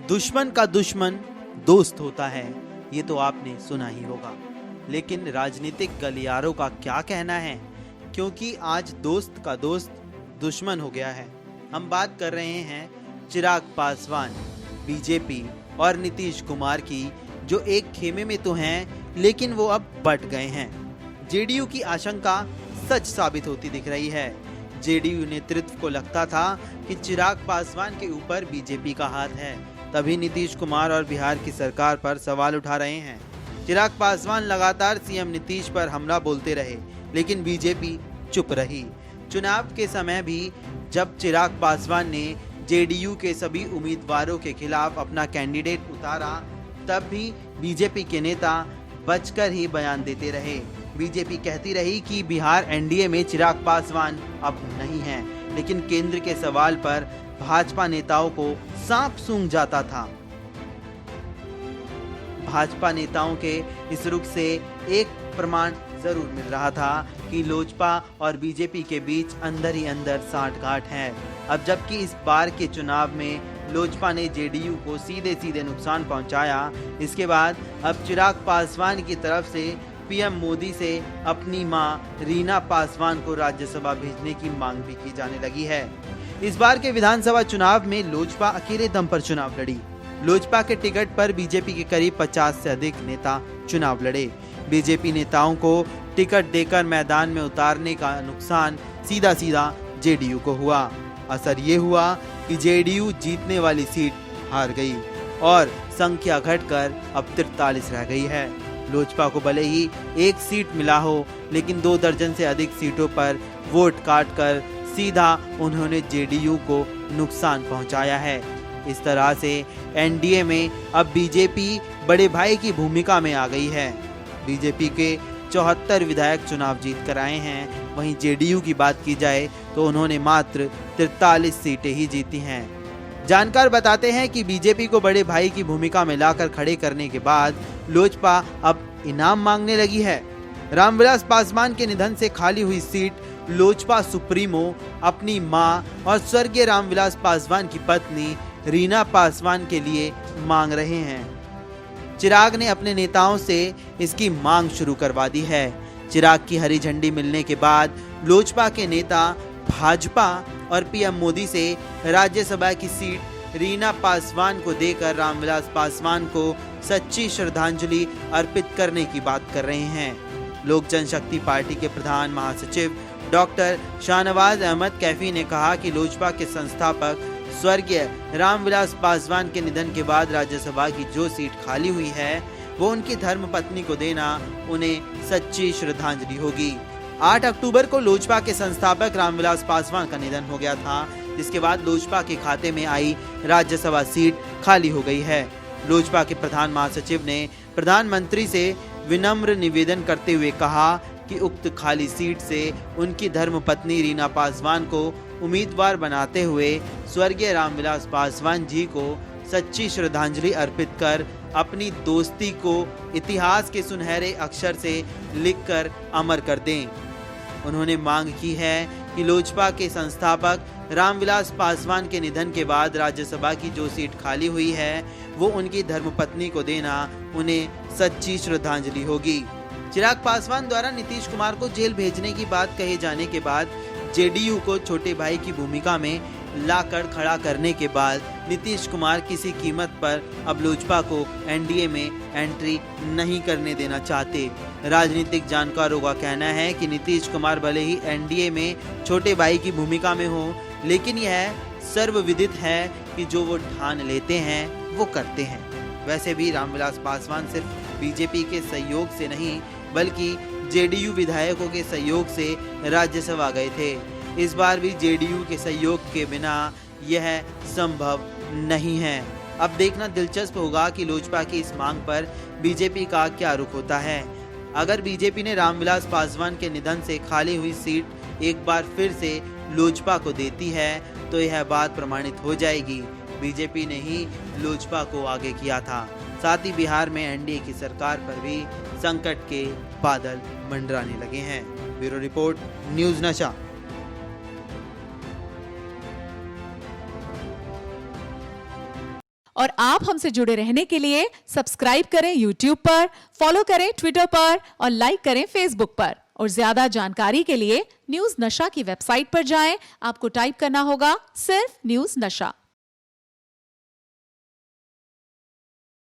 दुश्मन का दुश्मन दोस्त होता है, ये तो आपने सुना ही होगा। लेकिन राजनीतिक गलियारों का क्या कहना है, क्योंकि आज दोस्त का दोस्त दुश्मन हो गया है। हम बात कर रहे हैं चिराग पासवान, बीजेपी और नीतीश कुमार की, जो एक खेमे में तो हैं लेकिन वो अब बट गए हैं। जेडीयू की आशंका सच साबित होती दिख रही है। जेडीयू नेतृत्व को लगता था कि चिराग पासवान के ऊपर बीजेपी का हाथ है, तभी नीतीश कुमार और बिहार की सरकार पर सवाल उठा रहे हैं। चिराग पासवान लगातार सीएम नीतीश पर हमला बोलते रहे, लेकिन बीजेपी चुप रही। चुनाव के समय भी जब चिराग पासवान ने जेडीयू के सभी उम्मीदवारों के खिलाफ अपना कैंडिडेट उतारा, तब भी बीजेपी के नेता बचकर ही बयान देते रहे। बीजेपी कहती रही कि बिहार एनडीए में चिराग पासवान अब नहीं है, लेकिन केंद्र के सवाल पर भाजपा नेताओं को सांप सूंघ जाता था। भाजपा नेताओं के इस रुख से एक प्रमाण जरूर मिल रहा था कि लोजपा और बीजेपी के बीच अंदर ही अंदर साठगांठ है। अब जबकि इस बार के चुनाव में लोजपा ने जेडीयू को सीधे सीधे नुकसान पहुंचाया, इसके बाद अब चिराग पासवान की तरफ से पीएम मोदी से अपनी मां रीना पासवान को राज्यसभा भेजने की मांग भी की जाने लगी है। इस बार के विधानसभा चुनाव में लोजपा अकेले दम पर चुनाव लड़ी। लोजपा के टिकट पर बीजेपी के करीब 50 से अधिक नेता चुनाव लड़े। बीजेपी नेताओं को टिकट देकर मैदान में उतारने का नुकसान सीधा सीधा जेडीयू को हुआ। असर ये हुआ कि जेडीयू जीतने वाली सीट हार गई और संख्या घटकर अब 43 रह गई है। लोजपा को भले ही एक सीट मिला हो, लेकिन 2 दर्जन से अधिक सीटों पर वोट काटकर सीधा उन्होंने जेडीयू को नुकसान पहुंचाया है। इस तरह से एनडीए में अब बीजेपी बड़े भाई की भूमिका में आ गई है। बीजेपी के 74 विधायक चुनाव जीत कर आए हैं, वहीं जेडीयू की बात की जाए तो उन्होंने मात्र 43 सीटें ही जीती हैं। जानकार बताते हैं कि बीजेपी को बड़े भाई की भूमिका में लाकर खड़े करने के बाद लोजपा अब इनाम मांगने लगी है। रामविलास पासवान के निधन से खाली हुई सीट लोजपा सुप्रीमो अपनी मां और स्वर्गीय रामविलास पासवान की पत्नी रीना पासवान के लिए मांग रहे हैं। चिराग ने अपने नेताओं से इसकी मांग शुरू करवा दी है। चिराग की हरी झंडी मिलने के बाद लोजपा के नेता भाजपा और पीएम मोदी से राज्यसभा की सीट रीना पासवान को देकर रामविलास पासवान को सच्ची श्रद्धांजलि अर्पित करने की बात कर रहे हैं। लोक जनशक्ति पार्टी के प्रधान महासचिव डॉक्टर शाहनवाज अहमद कैफी ने कहा कि लोजपा के संस्थापक स्वर्गीय रामविलास पासवान के निधन के बाद राज्यसभा की जो सीट खाली हुई है, वो उनकी धर्मपत्नी को देना उन्हें सच्ची श्रद्धांजलि होगी। 8 अक्टूबर को लोजपा के संस्थापक रामविलास पासवान का निधन हो गया था, जिसके बाद लोजपा के खाते में आई राज्यसभा सीट खाली हो गई है। लोजपा के प्रधान महासचिव ने प्रधानमंत्री से विनम्र निवेदन करते हुए कहा कि उक्त खाली सीट से उनकी धर्मपत्नी रीना पासवान को उम्मीदवार बनाते हुए स्वर्गीय रामविलास पासवान जी को सच्ची श्रद्धांजलि अर्पित कर अपनी दोस्ती को इतिहास के सुनहरे अक्षर से लिखकर अमर कर दें। उन्होंने मांग की है कि लोजपा के संस्थापक रामविलास पासवान के निधन के बाद राज्यसभा की जो सीट खाली हुई है, वो उनकी धर्मपत्नी को देना उन्हें सच्ची श्रद्धांजलि होगी। चिराग पासवान द्वारा नीतीश कुमार को जेल भेजने की बात कहे जाने के बाद जेडीयू को छोटे भाई की भूमिका में लाकर खड़ा करने के बाद नीतीश कुमार किसी कीमत पर अब लोजपा को एनडीए में एंट्री नहीं करने देना चाहते। राजनीतिक जानकारों का कहना है कि नीतीश कुमार भले ही एनडीए में छोटे भाई की भूमिका में हो, लेकिन यह सर्वविदित है कि जो वो ठान लेते हैं वो करते हैं। वैसे भी रामविलास पासवान सिर्फ बीजेपी के सहयोग से नहीं, बल्कि जेडीयू विधायकों के सहयोग से राज्यसभा गए थे। इस बार भी जेडीयू के सहयोग के बिना यह संभव नहीं है। अब देखना दिलचस्प होगा कि लोजपा की इस मांग पर बीजेपी का क्या रुख होता है। अगर बीजेपी ने रामविलास पासवान के निधन से खाली हुई सीट एक बार फिर से लोजपा को देती है, तो यह बात प्रमाणित हो जाएगी बीजेपी ने ही लोजपा को आगे किया था। साथ ही बिहार में एनडीए की सरकार पर भी संकट के बादल मंडराने लगे हैं। ब्यूरो रिपोर्ट, न्यूज़ नशा। और आप हमसे जुड़े रहने के लिए सब्सक्राइब करें YouTube पर, फॉलो करें ट्विटर पर और लाइक करें Facebook पर। और ज्यादा जानकारी के लिए न्यूज नशा की वेबसाइट पर जाएं। आपको टाइप करना होगा सिर्फ न्यूज नशा।